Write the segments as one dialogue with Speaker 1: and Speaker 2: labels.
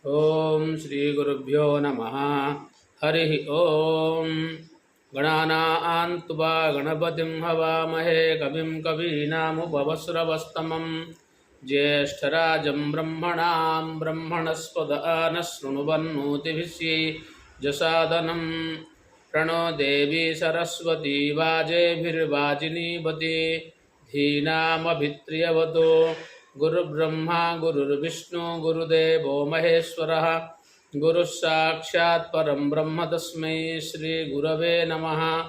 Speaker 1: ओम श्री गुरुभ्यो नमः। हरि ओम। गणानां त्वा गणपतिं हवामहे कविं कवीनामुपमश्रवस्तमं ज्येष्ठराजं ब्रह्मणां ब्रह्मणस्पद न शृण्वन्नोतिभिः जसादनं प्रणो देवी सरस्वती वाजेभिर्वाजिनीवती धीनामभित्र्यवतो गुरुर्ब्रह्मा गुरुर्विष्णु गुरुदेवो महेश्वरः गुरुः साक्षात् परं ब्रह्म तस्मै श्री गुरवे नमः।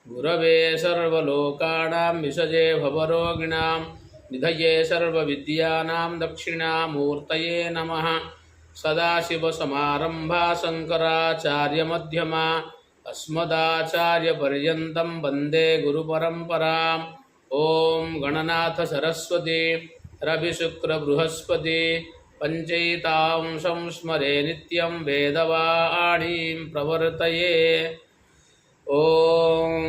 Speaker 1: गुरवे सर्वलोकानां विषजे भवरोगिणां निधये सर्वविद्यानां दक्षिणामूर्तये नमः। सदाशिवसमारम्भा शङ्कराचार्यमध्यमा अस्मदाचार्यपर्यन्तं वन्दे गुरुपरम्पराम्। ओम गणनाथ सरस्वती रविशुक्र बृहस्पति पंचैतां संस्मरे नित्यं वेदवाणीं प्रवर्तये। ओम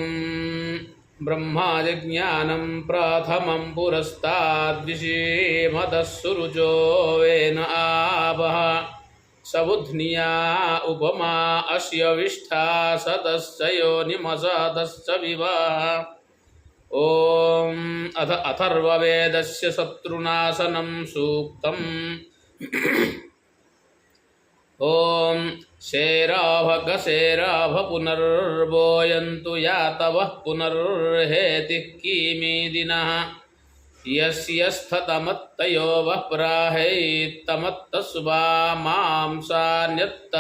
Speaker 1: ब्रह्मादिज्ञानं प्रथमं पुरस्ताद्विषीमतः सुरुचो वेन आवः सबुध्निया उपमा अस्य विष्ठा सतश्च योनिमसतश्च विवाह। ओम अथ अथर्ववेदस्य शत्रुनाशनं सूक्तम्। ओम शेराभ पुनर्वोयन्तु यातवः पुनर्हेतिः किमीदिनः यस्यस्थतमत्तयो वः प्राहैत्तमत्तस्वा मांसान्यत्त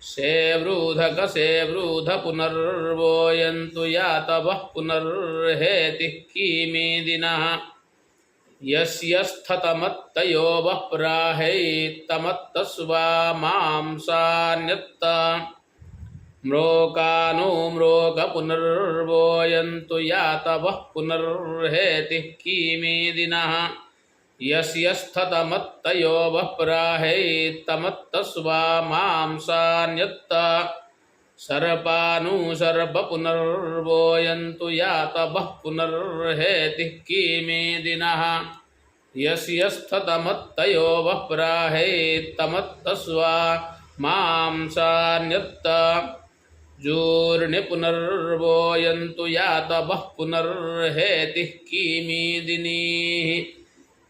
Speaker 1: सेवृध पुनर्वोयन्तु यातवः पुनर्हेतिः किमीदिनः यस्यस्थतमत्तयो वः प्राहैत्तमत्तस्वा मांसान्यत्त म्रोकानो म्रोक पुनर्वोयन्तु यातवः पुनर्हेतिः किमीदिनः यस्यस्थतमत्तयो वः प्राहैत्तमत्तस्वा मांसान्यत्त सर्पानु सर्प पुनर्वोयन्तु यातवः पुनर्हेतिः किमीदिनः यस्यस्थतमत्तयो वः प्राहैत्तमत्तस्वा मांसान्यत्त जूर्णि पुनर्वोयन्तु यातवः पुनर्हेतिः किमीदिनीः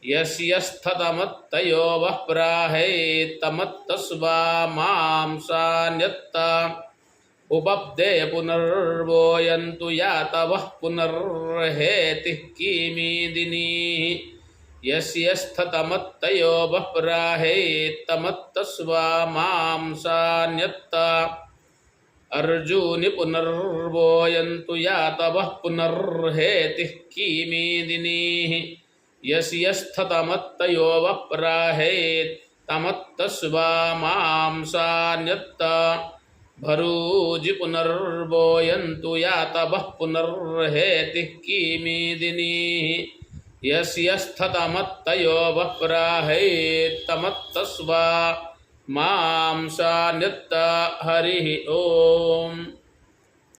Speaker 1: यस्यस्थतमत्तयो वः प्राहैत्तमत्तस्वा मांसान्यत्त उपब्दे पुनर्वोयन्तु यातवः पुनर्हेतिः किमीदिनीः यस्यस्थतमत्तयो वः प्राहैत्तमत्तस्वा मांसान्यत्त अर्जूनि पुनर्वोयन्तु यातवः पुनर्हेतिः किमीदिनीः यस्यस्थतमत्तयो वः प्राहैत्तमत्तस्वा मांसान्यत्त भरूजि पुनर्वोयन्तु यातवः पुनर्हेतिः किमीदिनीः यस्यस्थतमत्तयो वः प्राहैत्तमत्तस्वा मांसान्यत्त। हरि ओम।